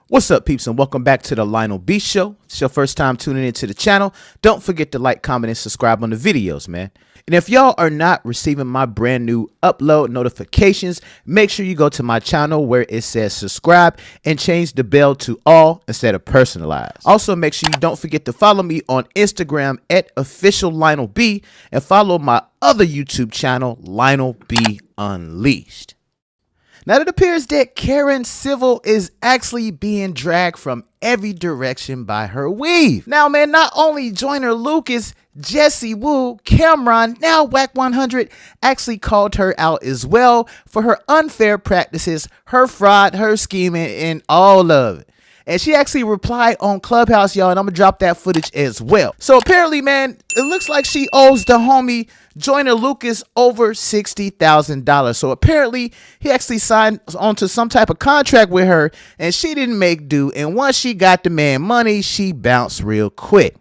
What's up, peeps, and welcome back to the Lionel B Show. It's your first time tuning into the channel. Don't forget to like, comment, and subscribe on the videos, man. And if y'all are not receiving my brand new upload notifications, make sure you go to my channel where it says subscribe and change the bell to all instead of personalized. Also, make sure you don't forget to follow me on Instagram at official Lionel B and follow my other YouTube channel, Lionel B Unleashed. Now, it appears that Karen Civil is actually being dragged from every direction by her weave. Now, man, not only Joyner Lucas, Jesse Wu, Cameron, now Wack 100 actually called her out as well for her unfair practices, her fraud, her scheming, and all of it. And she actually replied on Clubhouse, y'all, and I'm gonna drop that footage as well. So apparently, man, it looks like she owes the homie Joyner Lucas over $60,000. So apparently, he actually signed onto some type of contract with her, and she didn't make due. And once she got the man money, she bounced real quick.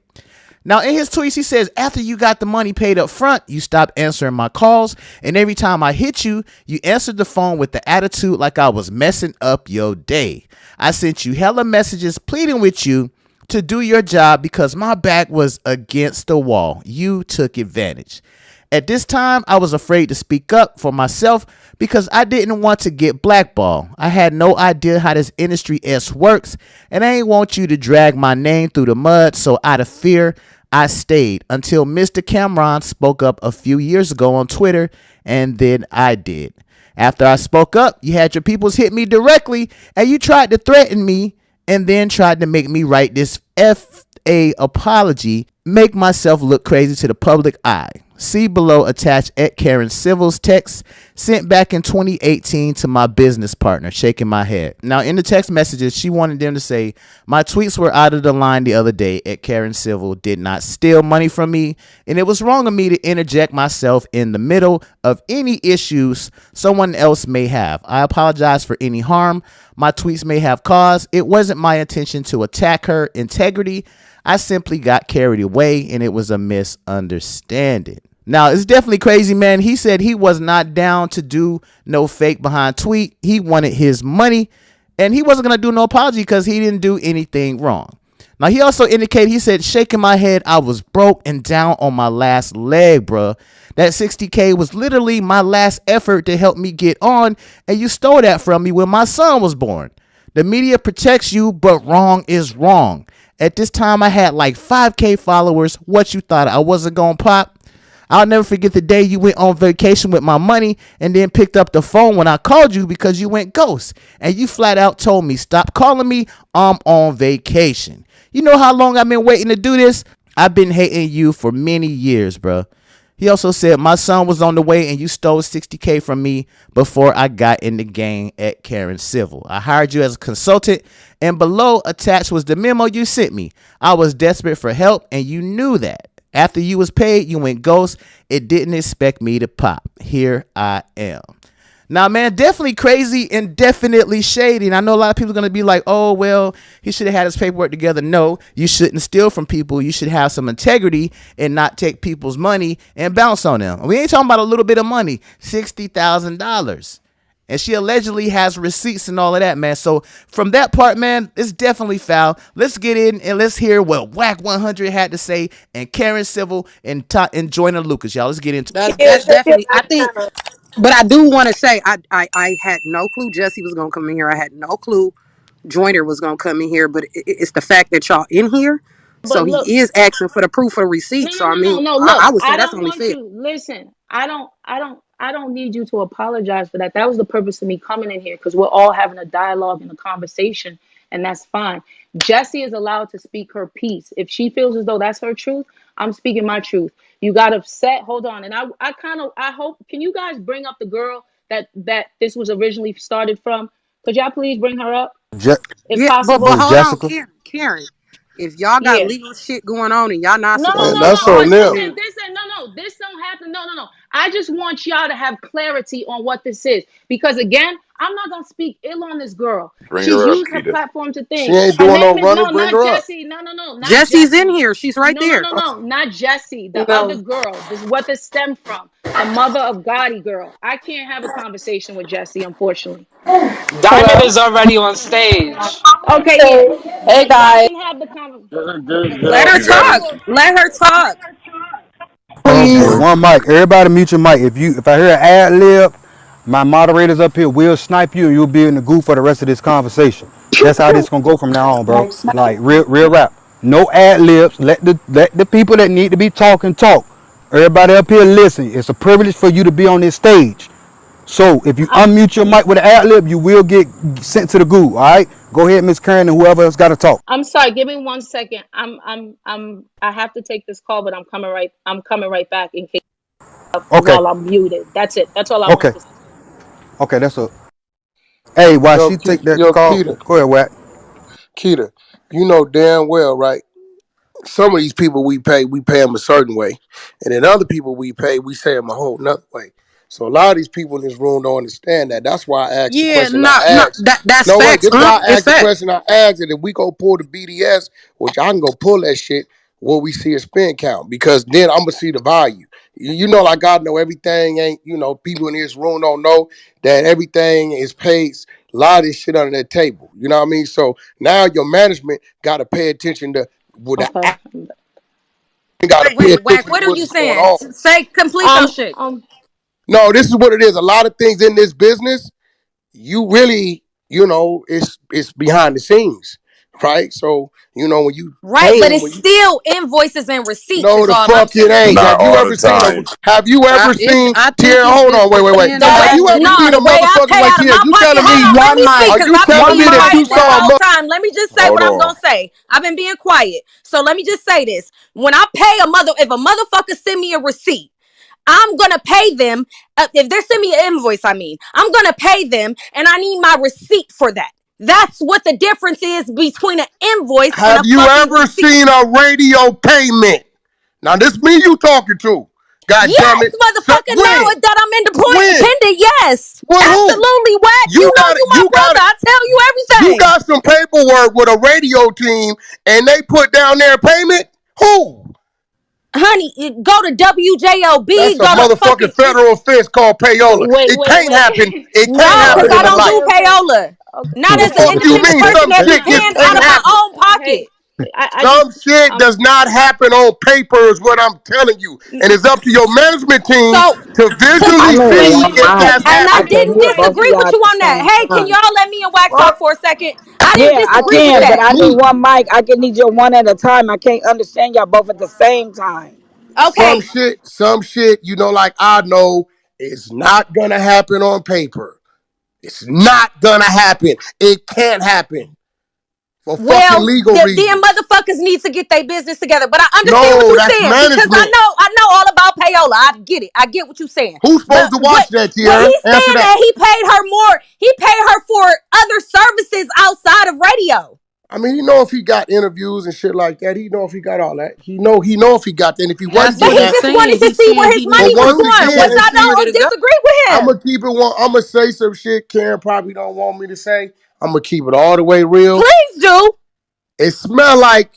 Now, in his tweets, he says, after you got the money paid up front, you stopped answering my calls. And every time I hit you, you answered the phone with the attitude like I was messing up your day. I sent you hella messages pleading with you to do your job because my back was against the wall. You took advantage. At this time, I was afraid to speak up for myself because I didn't want to get blackballed. I had no idea how this industry works, and I ain't want you to drag my name through the mud, so out of fear, I stayed until Mr. Cameron spoke up a few years ago on Twitter, and then I did. After I spoke up, you had your peoples hit me directly, and you tried to threaten me, and then tried to make me write this FA apology, make myself look crazy to the public eye. See below attached at Karen Civil's text sent back in 2018 to my business partner, shaking my head. Now, in the text messages, she wanted them to say, my tweets were out of the line the other day at Karen Civil did not steal money from me, and it was wrong of me to interject myself in the middle of any issues someone else may have. I apologize for any harm my tweets may have caused. It wasn't my intention to attack her integrity. I simply got carried away, and it was a misunderstanding. Now, it's definitely crazy, man. He said he was not down to do no fake behind tweet. He wanted his money, and he wasn't going to do no apology because he didn't do anything wrong. Now, he also indicated, he said, shaking my head, I was broke and down on my last leg, bruh. That $60K was literally my last effort to help me get on, and you stole that from me when my son was born. The media protects you, but wrong is wrong. At this time, I had like 5K followers. What you thought I wasn't going to pop? I'll never forget the day you went on vacation with my money and then picked up the phone when I called you because you went ghost. And you flat out told me, stop calling me, I'm on vacation. You know how long I've been waiting to do this? I've been hating you for many years, bro. He also said, my son was on the way and you stole $60K from me before I got in the game at Karen Civil. I hired you as a consultant, and below attached was the memo you sent me. I was desperate for help, and you knew that. After you was paid, you went ghost. It didn't expect me to pop. Here I am. Now, man, definitely crazy and definitely shady. And I know a lot of people are going to be like, oh, well, he should have had his paperwork together. No, you shouldn't steal from people. You should have some integrity and not take people's money and bounce on them. We ain't talking about a little bit of money, $60,000. And she allegedly has receipts and all of that, man. So from that part, man, it's definitely foul. Let's get in and let's hear what Wack 100 had to say and Karen Civil and Joyner Lucas. Y'all, let's get into it. That's definitely, I think. But I do want to say I had no clue Jesse was going to come in here. I had no clue Joyner was going to come in here. But it's the fact that y'all in here. So look, he is asking for the proof of the receipt. So I mean, look, I would say that's only fair. Listen, I don't need you to apologize for that. That was the purpose of me coming in here, because we're all having a dialogue and a conversation, and that's fine. Jessie is allowed to speak her piece. If she feels as though that's her truth, I'm speaking my truth. You got upset. Hold on. And I hope, can you guys bring up the girl that this was originally started from? Could y'all please bring her up? If possible. But hold Jessica? On, Karen. If y'all got legal shit going on and y'all not supposed to. This don't happen. No. I just want y'all to have clarity on what this is. Because again, I'm not gonna speak ill on this girl. Bring She's her up, used her Keita. platform to She think. ain't Her doing no name is running. no, Bring not her up. Jessie. No, no, no, not Jesse's in Jessie. here. She's right No, no, there. no, no, not Jessie. The other No. girl. This is what this stemmed from. The mother of Gotti girl. I can't have a conversation with Jessie, unfortunately. Diamond Hello. is already on stage. Okay, yeah. Hey Y'all guys. can have the conversation. Get Let off her You the got talk. it. stage. Let her talk. Okay, Please. one mic. Everybody mute your mic. If I hear an ad lib, my moderators up here will snipe you and you'll be in the goo for the rest of this conversation. That's how this gonna go from now on, bro. Like smack. Like real rap. No ad libs. Let the people that need to be talking talk. Everybody up here listen. It's a privilege for you to be on this stage. So if you I'm unmute your mic with an ad lib, you will get sent to the goo. All right? Go ahead, Miss Karen, and whoever else got to talk. I'm sorry. Give me 1 second. I have to take this call, but I'm coming right back in case Okay. while I'm muted. That's it. That's all I Okay. wanted to say. Okay. That's a. Hey, while Yo, she take that yo, call, Keita, go ahead, Wack. Keita, you know damn well, right? Some of these people we pay them a certain way, and then other people we say them a whole nother way. So a lot of these people in this room don't understand that. That's why I asked the Yeah, question I no, no, asked. that's No, wait, facts. this is why I It's asked the facts. question I asked, and if we go pull the BDS, which I can go pull that shit, will we see a spin count? Because then I'm gonna see the value. You know, like God know everything ain't. You know, people in this room don't know that everything is paid. A lot of this shit under that table. You know what I mean? So now your management got to pay attention to what the Okay. got to pay Wait, Wack, attention to what are what you is going saying? on. Say, complete your Um. shit. Um. No, this is what it is. A lot of things in this business, you really, it's behind the scenes, right? So, when you Right, pay but them, it's still invoices and receipts no, is the all I'm fuck it saying. ain't. Not Have you all the ever seen a? time. Have you ever seen I think Tierra? he's Hold on, just wait. saying Have that. you ever No, seen a the way I motherfucker pay like out of Tierra? my You pocket. telling me? Hold on, let One me speak Are mic. because you I've been telling One being me that mic. you quiet this saw a whole mother? time. Let me just say Hold what I'm on. gonna say. I've been being quiet. So let me just say this. When I pay if a motherfucker send me a receipt, I'm gonna pay them. If they're sending me an invoice, I'm gonna pay them, and I need my receipt for that. That's what the difference is between an invoice and Have a you fucking ever receipt. seen a radio payment? Now this me you talking to. God damn Yes, it. So motherfucker. Now when? that I'm When? independent, yes, With who? absolutely. What? You You know, got it. you my You got brother. it. I tell you You everything. got some paperwork with a radio team and they put down their payment? Who? Honey, go to That's WJOB, a go to motherfucking fucking it's federal offense called payola. Wait. It Wait. can't happen. Wait. It can't no, because happen All in I the right. don't do life. Okay. payola. Okay. Not The as an fuck you Okay. independent mean? person Some that be shit just paying can't out of my happen. own Hey. pocket. I just Some shit does not happen on paper, is what I'm telling you. And it's up to your management team So to visually I'm in Wait. see one Wait. if Wait. mic. Let that's me. and I I Let happening. me. can didn't hear Wait. both of disagree with y'all you at the on that. same Hey, can time. y'all let me and Wax talk What? for a second? I didn't Yeah, I disagree Don't with can, say but that. I need me. one mic. I can need you one at a time. I can't understand y'all both at the same time. Some Okay. shit, some shit, like I know, is not gonna happen on paper. It's not gonna happen. It can't happen for fucking Well, legal them reasons. motherfuckers need to get their business together. But I understand what No, you're that's saying because I management. know all about payola. I get it. I get what you're saying. Who's But supposed to watch that, what Tierra? he's Answer saying that. that he paid her for other services outside of radio. I mean, he know if he got interviews and shit like that. He know if he got all that. He know if he got that. And if he wasn't But That's he what getting he's that, just wanted saying. to He's see saying where his he but money needs was once proof going, again, which that and I it's see, ready don't to go. disagree with I'm him. gonna keep it one. I'm gonna say some shit Karen probably don't want me to say. I'm gonna keep it all the way real. Please do. It smell like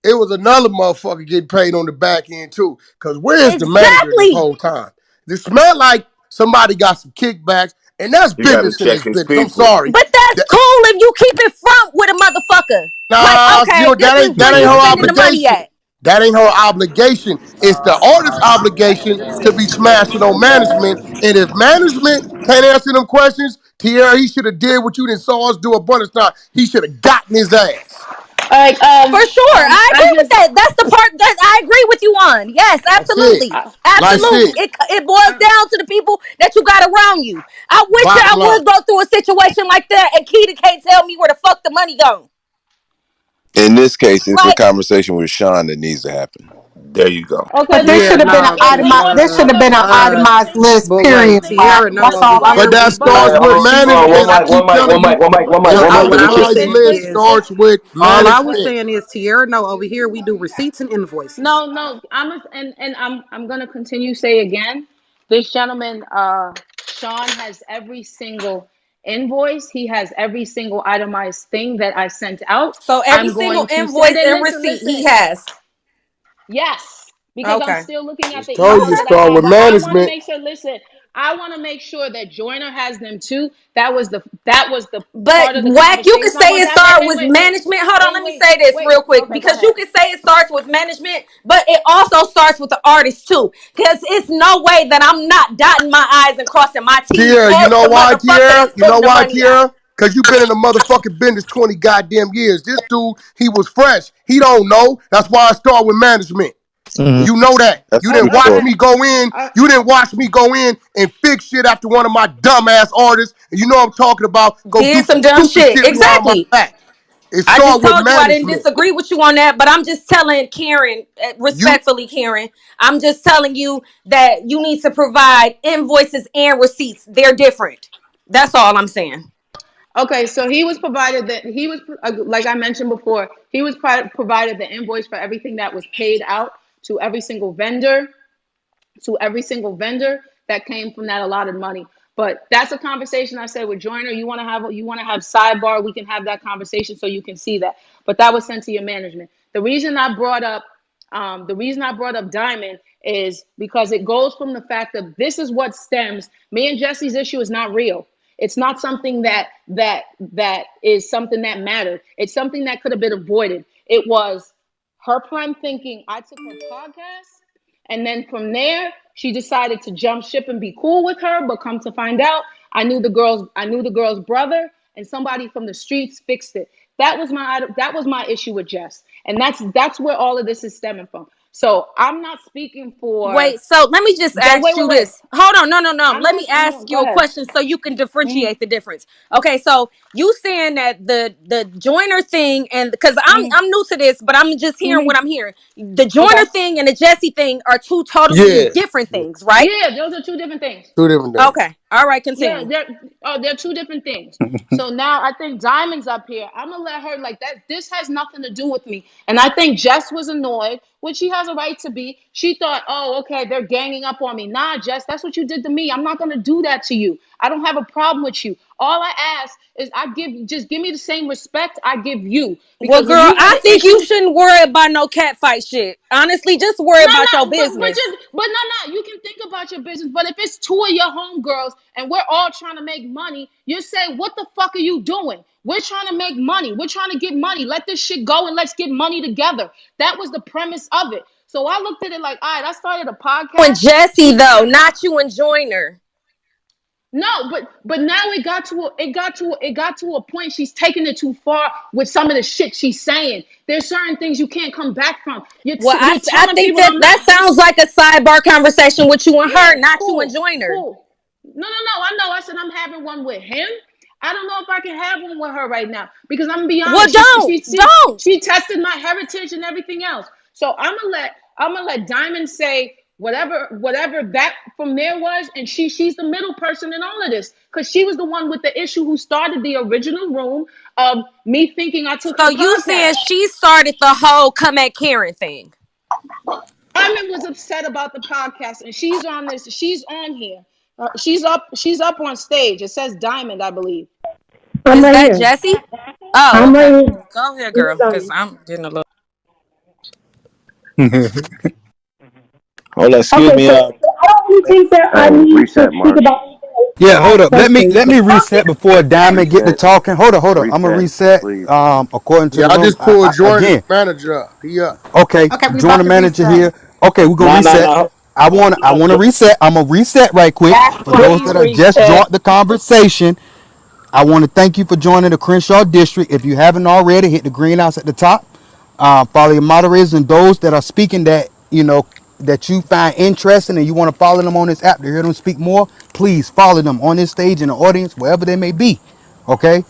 it was another motherfucker getting paid on the back end too. Cause where's the manager this Exactly. whole time? It smell like somebody got some kickbacks, and that's You got to business in check this his business. I'm people. sorry. But that's That- cool if you keep it front with a motherfucker. Like, nah, okay, this that is ain't where that ain't you her spending the money obligation. at. That ain't her obligation. It's the artist's obligation to be smashing on management. And if management can't answer them questions, Tierra, he should have did what you done saw us do a bunch of times. He should have gotten his ass. All right. For sure. I I agree with just. that. That's the part that I agree with you on. Yes, That's it. absolutely. Uh, That's Absolutely. it. It boils down to the people that you got around you. I wish that Bottom I line. would go through a situation like that and Keita can't tell me where the fuck the money gone. In this case, it's a Like, conversation with Sean that needs to happen. There you go. okay. But there Look. should Yeah, have been an no, If for they itemized. want, There sure. should hold have up. been an Hold up. itemized list. but Period. wait, Whack. Tierra, That's no, over all I'm But here that we saying. do. starts with Hold management. on. I keep telling you, the No, what I was itemized saying list is, starts with all I was management. saying is, Tierra, no, over here we do receipts and invoices. No. I'm gonna continue say again. This gentleman, Sean, has every single invoice. He has every single itemized thing that I sent out. So every I'm single going to send invoice it. and Listen, receipt he listen. has. Yes, because I'm Okay. still looking at Just the told emails you, that I start have, with but I want to management. make sure. Listen, I want to make sure that Joyner has them too. That was the But part of the Wack, you could conversation I say want to it have. Wait, start wait, with wait, wait, management. Hold on, wait, let me wait, say this wait. real quick Okay, go because you ahead. could say it starts with management, but it also starts with the artist too. Because it's no way that I'm not dotting my I's and crossing my T's Kiera, you as know the why, motherfucker Kiera? that's You know putting the why, money out. Kiera? Because you've been in the motherfucking business 20 goddamn years. This dude, he was fresh. He don't know. That's why I start with management. Mm-hmm. You know that. That's You a didn't good watch Okay. source. me go in. Uh, You didn't watch me go in and fix shit after one of my dumbass artists. And you know what I'm talking about. Go do Did some some dumb stupid shit. shit behind my Exactly. back. It I just start with told you I didn't management. disagree with you on that, but I'm just telling Karen, You respectfully, Karen, I'm just telling you that you need to provide invoices and receipts. They're different. That's all I'm saying. okay, so he was provided that he was like I mentioned before, he was provided the invoice for everything that was paid out to every single vendor that came from that allotted money. But that's a conversation I said with Joyner. You want to have sidebar, we can have that conversation so you can see that. But that was sent to your management. The reason I brought up Diamond is because it goes from the fact that this is what stems. Me and Jesse's issue is not real. It's not something that is something that mattered. It's something that could have been avoided. It was her prime thinking I took her podcast, and then from there, she decided to jump ship and be cool with her. But come to find out, I knew the girl's brother, and somebody from the streets fixed it. That was my issue with Jess, and that's where all of this is stemming from. So I'm not speaking for. Wait, so let me just Wait, ask wait, you wait. this. Hold on, no. I'm Let me not. ask Go you a ahead. question so you can Mm, differentiate the difference. Okay, so you saying that the joiner thing and because I'm mm, I'm new to this, but I'm just hearing what mm. I'm hearing. The Okay. joiner thing and the Jesse thing are two totally yeah. different things, right? Yeah, those are two different things. Two different things. Okay, all right, Yeah, continue. they're two different things. So now I think Diamond's up here. I'm gonna let her like that. This has nothing to do with me. And I think Jess was annoyed, which she has a right to be. She thought, oh, okay, they're ganging up on me. Nah, Jess, that's what you did to me. I'm not gonna do that to you. I don't have a problem with you. All I ask is just give me the same respect I give you. Well, Because when girl, you had I an think you issue, shouldn't worry about no cat fight shit. Honestly, just worry no, about your no, but business. just but no. You can think about your business, but if it's two of your homegirls and we're all trying to make money, you say, "What the fuck are you doing? We're trying to make money. We're trying to get money. Let this shit go and let's get money together." That was the premise of it. So I looked at it like, all right, I started a And podcast. Jesse She's trying though, to not you and Joyner. no, but now it got to a point. She's taking it too far with some of the shit she's saying. There's certain things you can't come back from. You're Well, t- you're I telling think people that I'm that not this. sounds like a sidebar conversation with you and her, Yeah, not you and cool, Joyner. cool. No, no, no. I know. I said I'm having one with him. I don't know if I can have one with her right now because I'm gonna be Well, honest. She don't, she she don't. she tested my heritage and everything else. So I'm gonna let Diamond say whatever that from there was, and she's the middle person in all of this because she was the one with the issue who started the original room of me thinking I took So her you podcast. saying she started the whole come at Karen thing? Diamond was upset about the podcast, and she's on this. She's on here. She's up on stage. It says Diamond, I believe. I'm Is right that here. Jesse? Oh, I'm okay. right here. Go ahead, He's girl, because done. I'm getting a little. Hold on, excuse Okay, me. so I don't really think that I need to Reset, speak Mark. about anything Yeah, or hold ask up. Let me questions. let me reset before Diamond get to Reset. talking. Hold up. I'm gonna Reset, reset. please. According to Yeah, the I room. just pulled Again, Jordan, manager up. He up. okay, Okay, we join about the to manager reset. here. Okay, we're gonna No, no, reset. no. I wanna reset. I'm gonna reset right quick for those Please that are just reset. joined the conversation. I want to thank you for joining the Crenshaw District. If you haven't already, hit the green house at the top. Follow your moderators and those that are speaking that that you find interesting and you want to follow them on this app to hear them speak more. Please follow them on this stage in the audience, wherever they may be. Okay.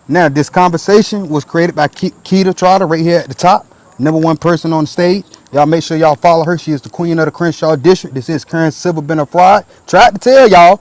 Now, this conversation was created by Keita Trotter right here at the top, number one person on the stage. Y'all make sure y'all follow her. She is the queen of the Crenshaw District. This is Karen Civil been a fraud. Tried to tell y'all.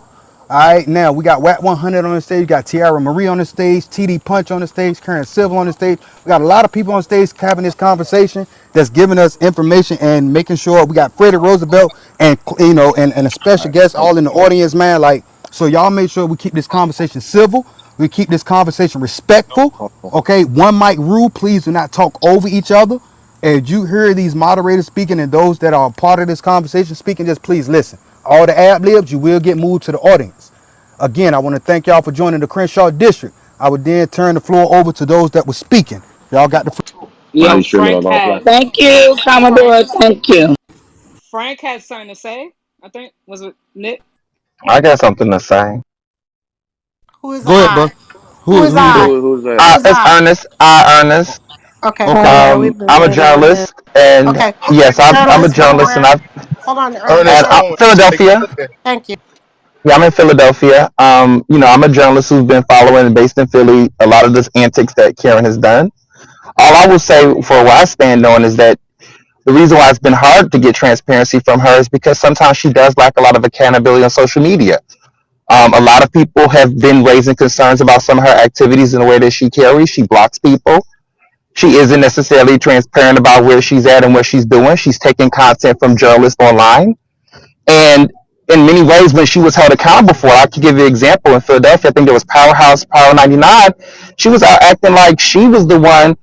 All right, now we got Wack 100 on the stage. We got Tiara Marie on the stage, TD Punch on the stage, Karen Civil on the stage. We got a lot of people on stage having this conversation that's giving us information and making sure we got Freddie Roosevelt and and a All special right, guest hold all in the on. audience, man. Like, so y'all make sure we keep this conversation civil. We keep this conversation respectful. Oh, Okay, one mic rule. Please do not talk over each other. As you hear these moderators speaking and those that are a part of this conversation speaking, just please listen. All the ad libs, you will get moved to the audience. Again, I want to thank y'all for joining the Crenshaw District. I would then turn the floor over to those that were speaking. Y'all got the floor. why Yo, you streaming on offline? Thank you, Frank, Commodore. Thank you. Frank had something to say. I think was it Nick? I got something to say. Who is Go ahead, I? bro. Who is Who is I? that? Who's that? Who is It's I? Ernest. I Ernest. Okay, hold Okay. on. We've been I'm a waiting on this. journalist, and Okay, yes, I'm a Ernest, from journalist, and where? I've Hold on, Ernest, and Ernest. I'm hold on. Take a Philadelphia. second. Thank you. Yeah, I'm in Philadelphia. I'm a journalist who's been following, based in Philly, a lot of this antics that Karen has done. All I will say for where I stand on is that the reason why it's been hard to get transparency from her is because sometimes she does lack a lot of accountability on social media. A lot of people have been raising concerns about some of her activities and the way that she carries. She blocks people. She isn't necessarily transparent about where she's at and what she's doing. She's taking content from journalists online. And in many ways, when she was held accountable for it, I could give you an example. In Philadelphia, I think there was Powerhouse, Power 99. She was out acting like she was the one,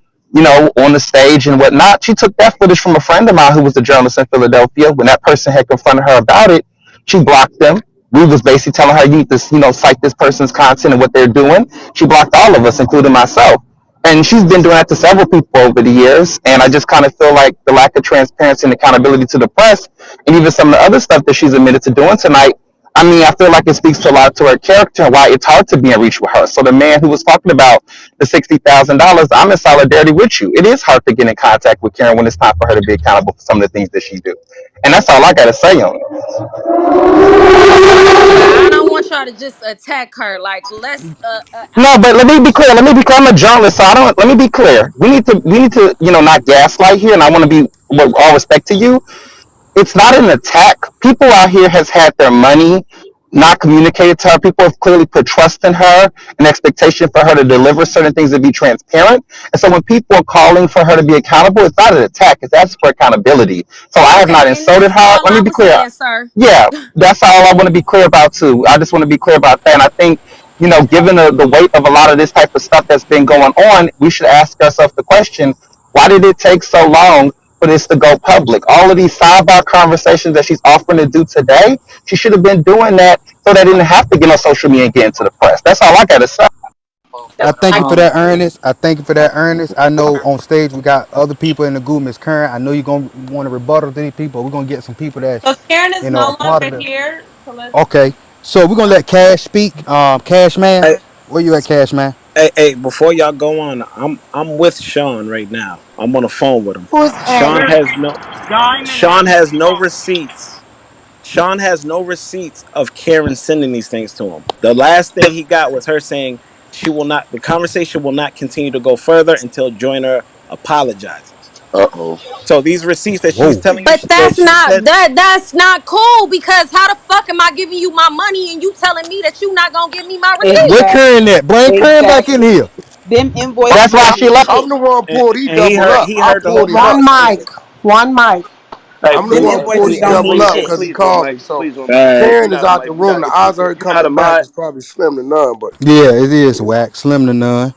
on the stage and whatnot. She took that footage from a friend of mine who was a journalist in Philadelphia. When that person had confronted her about it, she blocked them. We was basically telling her, you need to, cite this person's content and what they're doing. She blocked all of us, including myself. And she's been doing that to several people over the years. And I just kind of feel like the lack of transparency and accountability to the press, and even some of the other stuff that she's admitted to doing tonight, I mean, I feel like it speaks to a lot to her character and why it's hard to be in reach with her. So the man who was talking about the $60,000, I'm in solidarity with you. It is hard to get in contact with Karen when it's time for her to be accountable for some of the things that she do. And that's all I got to say on it. But I don't want y'all to just attack her. Like, let's. No, but let me be clear. Let me be clear. I'm a journalist, so I don't. Let me be clear. We need to, not gaslight here. And I want to be, with all respect to you, it's not an attack. People out here has had their money not communicated to her. People have clearly put trust in her, an expectation for her to deliver certain things and be transparent. And so when people are calling for her to be accountable, it's not an attack. It's asking for accountability. So I have not Okay, and insulted that's her. all Let me I be was clear. saying, sir. Yeah, that's all I want to be clear about too. I just want to be clear about that. And I think, given the weight of a lot of this type of stuff that's been going on, we should ask ourselves the question, why did it take so long for this to go public? All of these sidebar conversations that she's offering to do today, she should have been doing that so they didn't have to get on social media and get into the press. That's all I got to say. I thank you for Um, that, Ernest. I thank you for that, Ernest. I know on stage we got other people in the group, Miss Curran. I know you're gonna want to rebuttal to these people. We're gonna get some people that's, So Karen is a no part of longer the. here. So let's. Okay, so we're gonna let Cash speak. Cash man, Hey, where you at, Cash man? hey, before y'all go on, I'm with Sean right now. I'm on the phone with him. Who is Sean A? has no Sean has no receipts. Sean has no receipts of Karen sending these things to him. The last thing he got was her saying she will not the conversation will not continue to go further until Joyner apologizes. Uh-oh. So these receipts that she's Whoa. telling you But that that's she not said, that's not cool because how the fuck am I giving you my money and you telling me that you not gonna give me my receipt? Where exactly. Curran at? Bring Curran back in Exactly. here. Them invoices That's why gotta she be left. I'm paid. the one pulled E and he double heard up. he I heard the whole pulled him up. One conversation. mic. One mic. Hey, I'm the Them please, one pulled invoices E don't double mean up please, shit. because he please one called me. mic, So please one mic. if We Karen is got a out the mic. We room, got the odds of her you got a coming back mod. is probably slim to none. But Yeah, it is Wack, slim to none.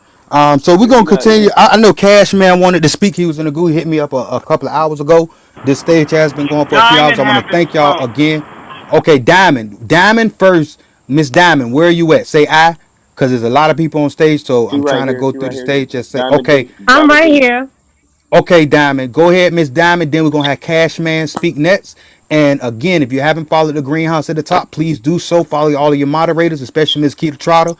So we're Yeah, we gonna got. continue. I know Cash Man wanted to speak. He was in the group. He hit me up a couple of hours ago. This stage has been going for a few hours. I want to thank y'all again. Okay, Diamond. Diamond first. Miss Diamond, where are you at? Say I, because there's a lot of people on stage. So She I'm right trying to here. go She through right the here. stage. Just say Diamond okay. D. I'm Diamond right D. here. Okay, Diamond. Go ahead, Miss Diamond. Then we're gonna have Cash Man speak next. And again, if you haven't followed the greenhouse at the top, please do so. Follow all of your moderators, especially Miss Keita Trotter.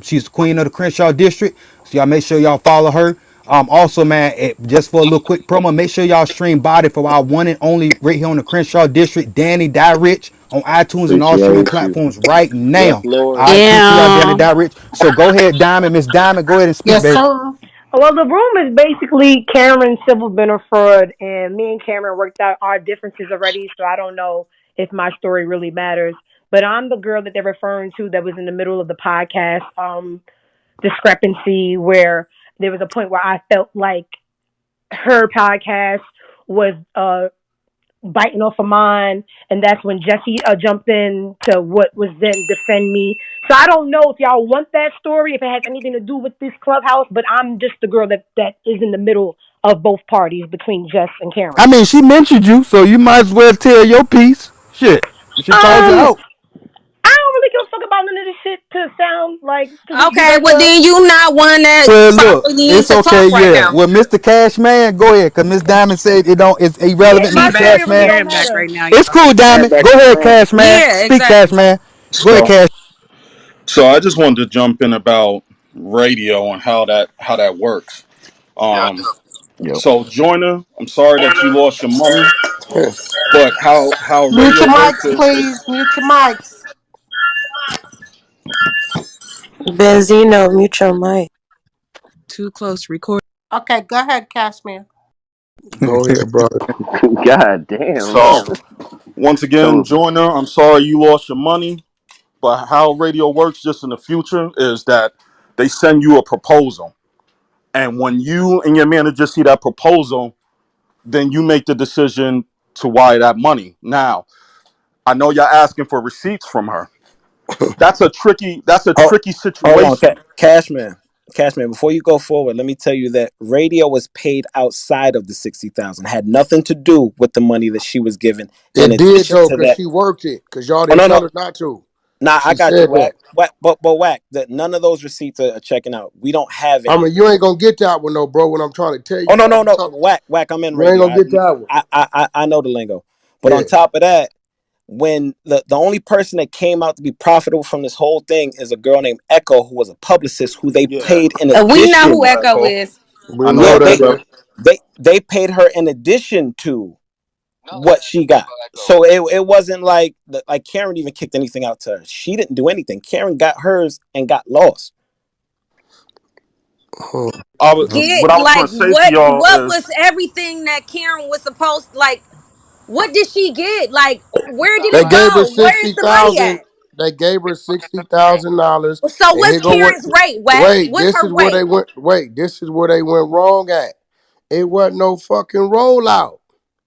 She's the queen of the Crenshaw district. So y'all make sure y'all follow her. Also, man, just for a little quick promo, make sure y'all stream Body for our one and only right here on the Crenshaw district, Danny Die Rich on iTunes and all streaming Appreciate you. platforms right Yes, now. Lord. All right, PTR Danny Yeah. Die Rich. So go ahead, Diamond, Miss Diamond, go ahead and speak, Yes, baby. sir. Well, the room is basically Cameron Civil Beneford, and me and Cameron worked out our differences already, so I don't know if my story really matters. But I'm the girl that they're referring to that was in the middle of the podcast discrepancy where there was a point where I felt like her podcast was biting off of mine, and that's when Jesse jumped in to what was then defend me. So I don't know if y'all want that story, if it has anything to do with this clubhouse, but I'm just the girl that is in the middle of both parties between Jess and I Karen. mean, she mentioned you, so you might as well tell your piece. Shit, she called you Um, out. I don't really give a fuck about none of this shit to sound like to be Okay, well regular. then you not one that Well, look, properly needs it's to okay, talk right yeah. now. Well, Mr. Cashman, go ahead, cause Miss Diamond said it don't. It's Yeah, irrelevant, My Mr. she back. story really Cashman. don't Karen back matter. right now, It's y'all. cool, Diamond. Go ahead, Cashman. Yeah, Speak, exactly. Cashman. Go ahead, So, Cash. so I just wanted to jump in about radio and how that works. Um, Yep. so Joyner, I'm sorry that you lost your money, but how Mute radio your works mics, is please. Mute your mics. Benzino, mute your mic. Too close. Record. Okay, go ahead, Cashman. Go ahead, brother. God damn, so. man. Once again, So Joyner, I'm sorry you lost your money, but how radio works just in the future is that they send you a proposal, and when you and your manager see that proposal, then you make the decision to wire that money. Now, I know you're asking for receipts from her. That's a Oh, tricky hold on, situation. Cashman. Cashman, before you go forward, let me tell you that radio was paid outside of the 60,000. Had nothing to do with the money that she was given. In It did addition though, to cause that, she worked it. Cause y'all oh didn't no, tell no, her not to. nah, I She got you, said that. Wack. Wack, but Wack, that none of those receipts are checking out. We don't have I any mean, of you them. ain't gonna get that one though, bro. What I'm trying to tell Oh you, no, like no, we no, talk, Wack. I'm in you ain't radio. gonna get that one. I know the lingo. But Yeah. on top of that, when the only person that came out to be profitable from this whole thing is a girl named Echo, who was a publicist, who they Yeah, paid in We know I who addition. know Echo Echo. is. We I know know Yeah, that, Echo. they bro. they paid her in addition to what she got. So it wasn't like Karen even kicked anything out to her. She didn't do anything. Karen got hers and got lost. What Get I was like gonna say to y'all what is was everything that Karen was supposed like what did she get? Like where did They it gave her go? Where's sixty the money thousand. at? They gave her $60,000, So and here what's go what. Karen's rate, Wack? Wait, What's this her is where they rate? went. Wait, this is where they went wrong at. It wasn't no fucking rollout.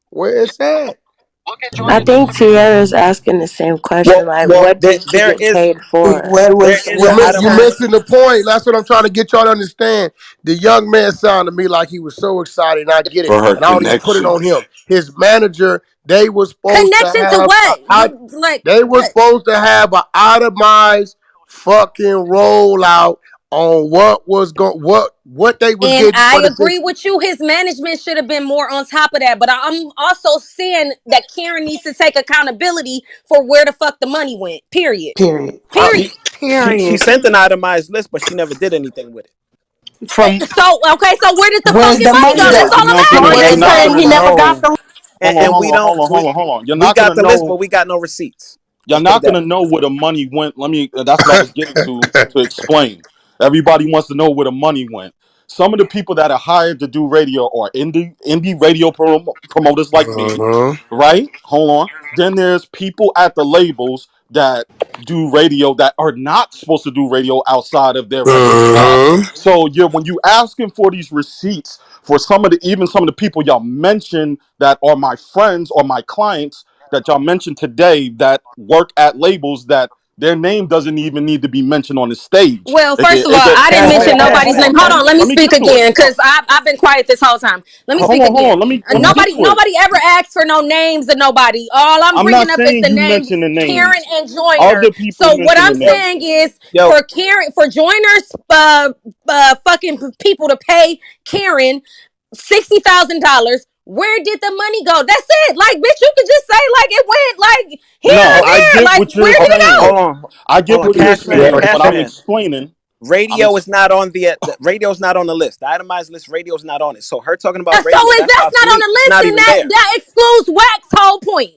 Where it's at? I think Tierra's asking the same question. Like, Well, what did she there get is paid for? there is an You itemized. missing the point. That's what I'm trying to get y'all to understand. The young man sounded to me like he was so excited, and I get it. for her And I don't even put it on connections. him. His manager, they was supposed to Connection to have what? Like they were what? supposed to have an itemized fucking rollout on what they was And getting I for the agree 60. with you. His management should have been more on top of that. But I'm also saying that Karen needs to take accountability for where the fuck the money went. Period. Period. She Period. she Period. sent an itemized list, but she never did anything with it. From So okay, so where did the where's fucking the money money go? That's go? all I'm So what you're they asking. not saying? gonna He never got know. the. And, Hold on, and hold we on, don't hold on, hold on, hold on. You're we not got gonna the list, know. but we got no receipts. You're Let's put it not that gonna way. know where the money went. Let me. That's what I was getting to explain. Everybody wants to know where the money went. Some of the people that are hired to do radio are indie radio promoters like me, Uh-huh. right? Hold on. Then there's people at the labels that do radio that are not supposed to do radio outside of their regular job. Uh-huh. So you're when you asking for these receipts for some of the people y'all mentioned that are my friends or my clients that y'all mentioned today that work at labels that their name doesn't even need to be mentioned on the stage. Well, first of all, I didn't Hold mention on, hold on, nobody's hold on. name. Hold on, let me Let me speak get to it. again because I've been quiet this whole time. Let me Hold speak on, hold again. on. Let me get to it. Nobody ever asked for no names of nobody. All I'm I'm not bringing up is saying the you name mention the Karen names. and Joyner. Other people So what mention the I'm Yo, saying names. is yo, for Karen, for Joyner's fucking people to pay Karen $60,000. Where did the money go? That's it. Like, bitch, you could just say like it went like here No, or hold, I there. get Like, what you're where did it hold saying. go? on, I hold get on, what you're saying, but I'm Cashman. explaining. I'm Radio ex- is not on the radio's not on the list. The itemized list, radio's not on it. So her talking So about radio, if that's that's not on obsolete. the It's list, not then even that there. that excludes Wax whole point.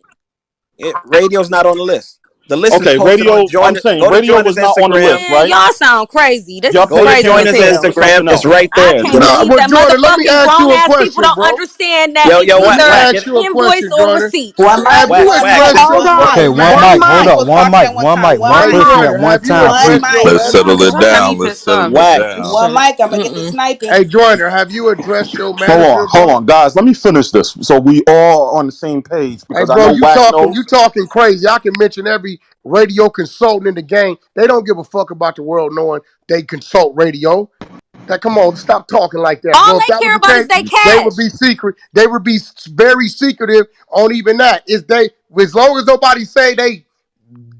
Radio's not on the list. The list is Okay, posted on radio. I'm Joyner. saying Go to radio Joyner's was not on the Instagram. list, Man, right? y'all sound crazy. This Y'all is Go to paid crazy as Joyner's Cameron hell. for Instagram. something It's else. right I there. can't Nah, believe well, that Joyner, let me motherfucking ask grown you a ass people question, don't bro. understand that Yo, it's yo, Let me either whack ask it. you a invoice question, or Joyner. receipts. One mic, Have you Whack, whack. but addressed hold your Okay, on. one manager? One mic. Hold mic. up. One mic. One mic. One Hey, person at Joyner, one have you time, One please. addressed your mic. Let's settle manager? it One mic. down. Let's Jesus. settle it Whack. down. One mic. I'm gonna get the sniping. Hey, Joyner, have you addressed your manager, Hold bro? on, guys. Let me finish this so we all on the same page Hey, because I bro, know you Wack talking knows. you talking crazy. I can mention every radio consultant in the game. They don't give a fuck about the world knowing they consult radio. That come on, stop talking like that, All bro. If they that was care the about is case, they they would cash. be secret. They would be very secretive on even that. Is they as long as nobody say they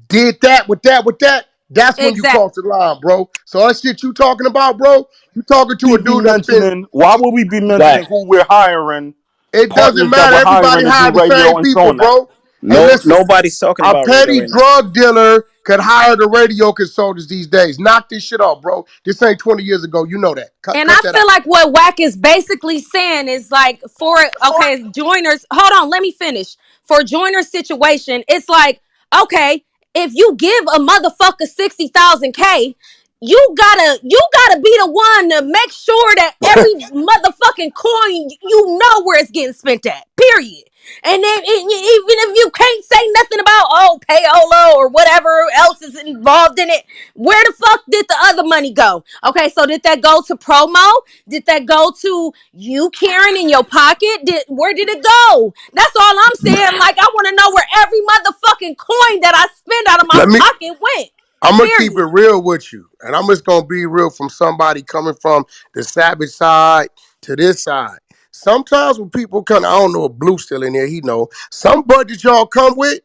did that with that with that, that's when you Exactly. cross the line, bro. So that shit you talking about, bro, you talking to We a be dude that's been. mentioning. Why would we be mentioning Whack. who we're hiring? It doesn't Partners that matter. we're Everybody hiring to do hire the same radio and people, showing that. bro. Hey, No, listen. nobody's talking A about radio petty right now. drug dealer could hire the radio consultants these days. Knock this shit off, bro. This ain't 20 years ago. You know that. And I Cut that feel out. like what Wack is basically saying is like for okay, joiners, hold on, let me finish. For joiners situation, it's like, okay, if you give a motherfucker 60,000 K, you gotta be the one to make sure that every motherfucking coin you know where it's getting spent at. Period. And then even if you can't say nothing about payola or whatever else is involved in it, where the fuck did the other money go? Okay, so did that go to promo? Did that go to you, Karen, in your pocket? Where did it go? That's all I'm saying. Like, I want to know where every motherfucking coin that I spend out of my Let me pocket went. I'm gonna keep it Period. real with you, and I'm just gonna be real from somebody coming from the savage side to this side. Sometimes when people come, I don't know if Blue still in there. He know some budget y'all come with.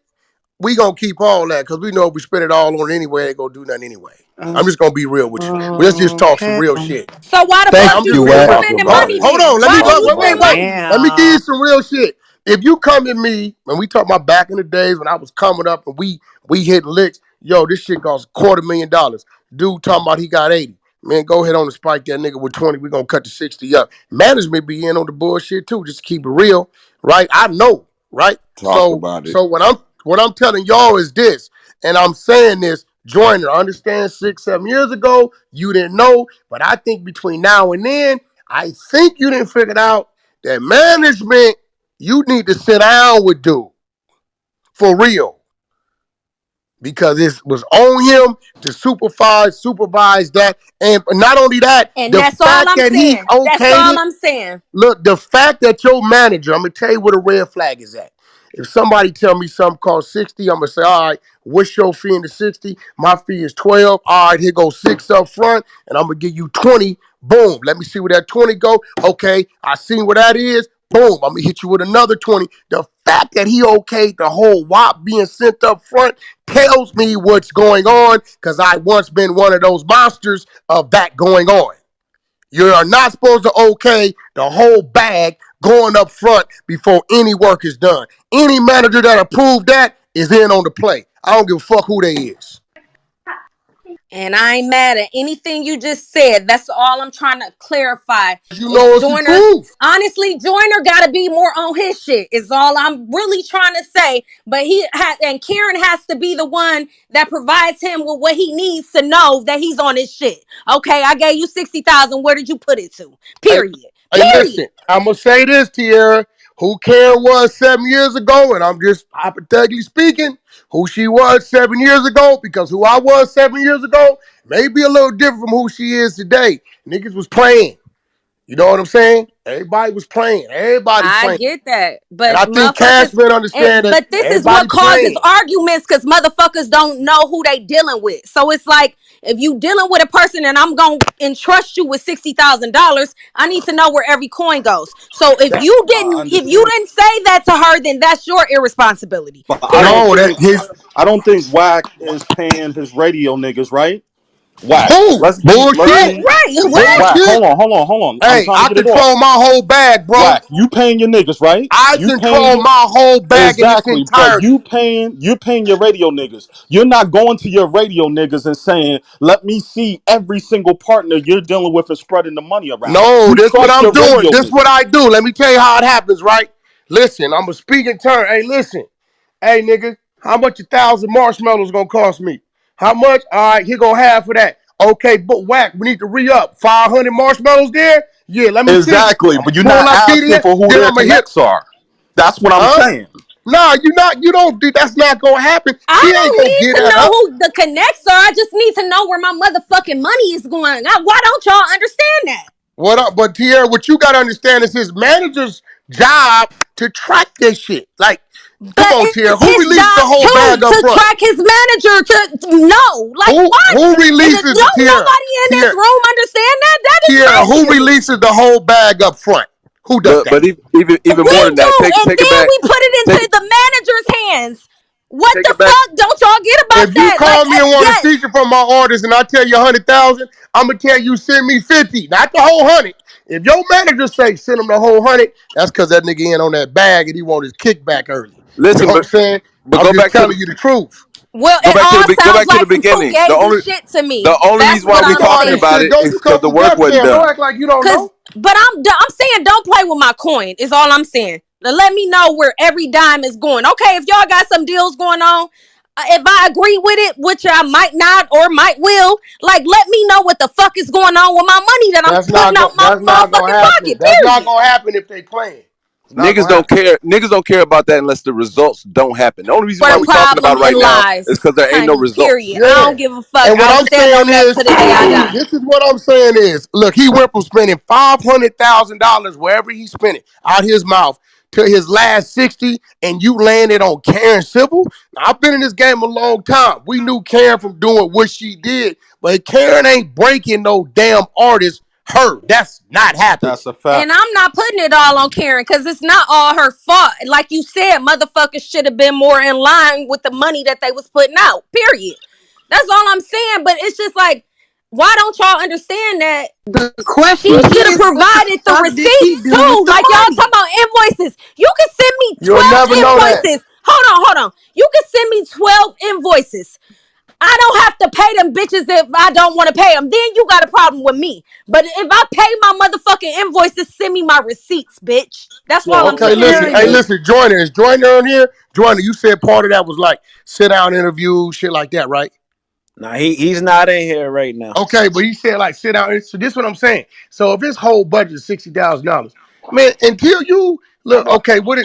We gonna keep all that because we know if we spend it all on it anyway, ain't gonna do nothing anyway. I'm just gonna be real with you. Let's just talk some Okay. real shit. So why the Right? Thank fuck I'm you just you, being still Wack. real. Talk spending about money it. Hold then? on. Let me Why do go. you Wait, spend wait, wait. money? Let me give you Damn. some real shit. If you come to me, when we talk about back in the days when I was coming up and we hit licks, yo, this shit costs $250,000. Dude talking about he got 80. Man, go ahead on and spike that nigga with 20. We're gonna cut to 60 up. Management be in on the bullshit too, just to keep it real, right? I know, right? Talk So about it. so what I'm telling y'all is this, and I'm saying this, Joyner, I understand 6, 7 years ago, you didn't know, but I think between now and then, I think you didn't figure it out that management, you need to sit down with dude for real because it was on him to supervise that. And not only that, And the that's all fact I'm that he saying. That's okayed all it. I'm saying. Look, the fact that your manager, I'm gonna tell you where the red flag is at. If somebody tell me something costs 60, I'm gonna say, all right, what's your fee in the 60? My fee is 12. All right, here goes 6 up front, and I'm gonna give you 20. Boom. Let me see where that 20 go. Okay, I seen where that is. Boom. I'm gonna hit you with another 20. The fact that he okayed the whole WAP being sent up front tells me what's going on, because I once been one of those monsters of that going on. You are not supposed to okay the whole bag going up front before any work is done. Any manager that approved that is in on the play. I don't give a fuck who they is. And I ain't mad at anything you just said. That's all I'm trying to clarify. You Is know it's the Joyner, truth. honestly, Joyner got to be more on his shit, is all I'm really trying to say. But and Karen has to be the one that provides him with what he needs to know that he's on his shit. Okay, I gave you 60,000. Where did you put it to? Hey, Period. hey, Period. listen, I'm gonna say this, Tierra. Who Karen was 7 years ago, and I'm just hypothetically speaking, who she was 7 years ago, because who I was 7 years ago may be a little different from who she is today. Niggas was playing. You know what I'm saying? Everybody was playing. Everybody I playing. get that, And but I think motherfuckers, Cashman understand that but this is everybody what causes playing. arguments because motherfuckers don't know who they dealing with. So it's like if you dealing with a person and I'm gonna entrust you with $60,000, I need to know where every coin goes. So That I if you understand, didn't say that to her, then that's your irresponsibility. but no, Period. that his I don't think Wack is paying his radio niggas right. Whack. who Let's bullshit, Right, be right. What? Whack. bullshit. Hold on. I'm Hey, trying to I get it off. control my whole bag, bro. Whack. You paying your niggas, right? I You paying control your my whole bag in its exactly, but entirety. you paying your radio niggas. You're not going to your radio niggas and saying, "Let me see every single partner you're dealing with and spreading the money around." No, You this what trust I'm your doing. radio This what niggas. I do. Let me tell you how it happens, right? Listen, I'm a speaking turn. Hey, listen. Hey, nigga. How much 1,000 marshmallows gonna cost me? How much? All right, here go half of that. Okay, but Wack, we need to re-up. 500 marshmallows there? Yeah, let me see. Exactly, I'm gonna but you're pull not up asking TDS, for who then their I'm gonna hit. connects are. That's what I'm Huh? saying. Nah, you don't do that's not gonna happen. I He ain't don't gonna need get to at know her. who the connects are. I just need to know where my motherfucking money is going. Why don't y'all understand that? What up? But Tierra, what you gotta understand is his manager's job to track this shit. Like, come But on, Tierra. it's Who his released the job whole too bag up to front? track his manager to know. Like what? Who Is it releases no Tierra? nobody in this Tierra, room understand that? That is Tierra, who crazy to me. releases the whole bag up front? Who does But that? even We more than that, do, take and take it then back, we put it take into the manager's hands. What take the it back. fuck? Don't y'all get about If you that? Like, call me and want a yes. feature from my artist and I tell you 100,000, I'm gonna tell you send me 50, not the whole 100. If your manager say send him the whole 100, that's because that nigga in on that bag and he want his kickback early. You know Listen, what I'm saying? but I'm just telling you the truth. Well, it all go sounds back to the like some beginning. The fugazi only shit to the me. only That's reason why what Don't we I'm start talking this saying. about shit. it Don't is you because come the from work Def wasn't Jam. done. Don't act like you don't know. But I'm saying don't play with my coin. Is all I'm saying. Now let me know where every dime is going. Okay, if y'all got some deals going on, if I agree with it, which I might not or might will, like let me know what the fuck is going on with my money that I'm putting out my That's not gonna motherfucking happen. pocket. That's not Period. gonna happen if they playing. It's not Niggas gonna don't happen. care. Niggas don't care about that unless the results don't happen. The only reason For why the we talking about problem it in right now is lies, because there ain't no honey. results. Period. I Yeah. don't give a fuck. And what I'll I'm stand saying on that is, to the day I die. this is what I'm saying is, look, he went from spending $500,000 wherever he spent it out his mouth to his last 60, and you landed on Karen Civil. Now, I've been in this game a long time. We knew Karen from doing what she did, but Karen ain't breaking no damn artist. Her, that's not happening. That's a fact. And I'm not putting it all on Karen because it's not all her fault. Like you said, motherfuckers should have been more in line with the money that they was putting out. Period. That's all I'm saying. But it's just like, why don't y'all understand that The she question But should have is, what the provided the fuck did he receipts do with too? the Like y'all money? talking about invoices. You can send me You'll 12 never know that. invoices. Hold on. You can send me 12 invoices. I don't have to pay them bitches if I don't want to pay them. Then you got a problem with me. But if I pay my motherfucking invoices, send me my receipts, bitch. That's all I'm So Okay, saying. listen. Hey, Period. listen, Joyner. Is Joyner on here? Joyner, you said part of that was like sit down interview, shit like that, right? Nah, he's not in here right now. Okay, but he said like sit down. So this is what I'm saying. So if his whole budget is $60,000, man, until you look, okay, what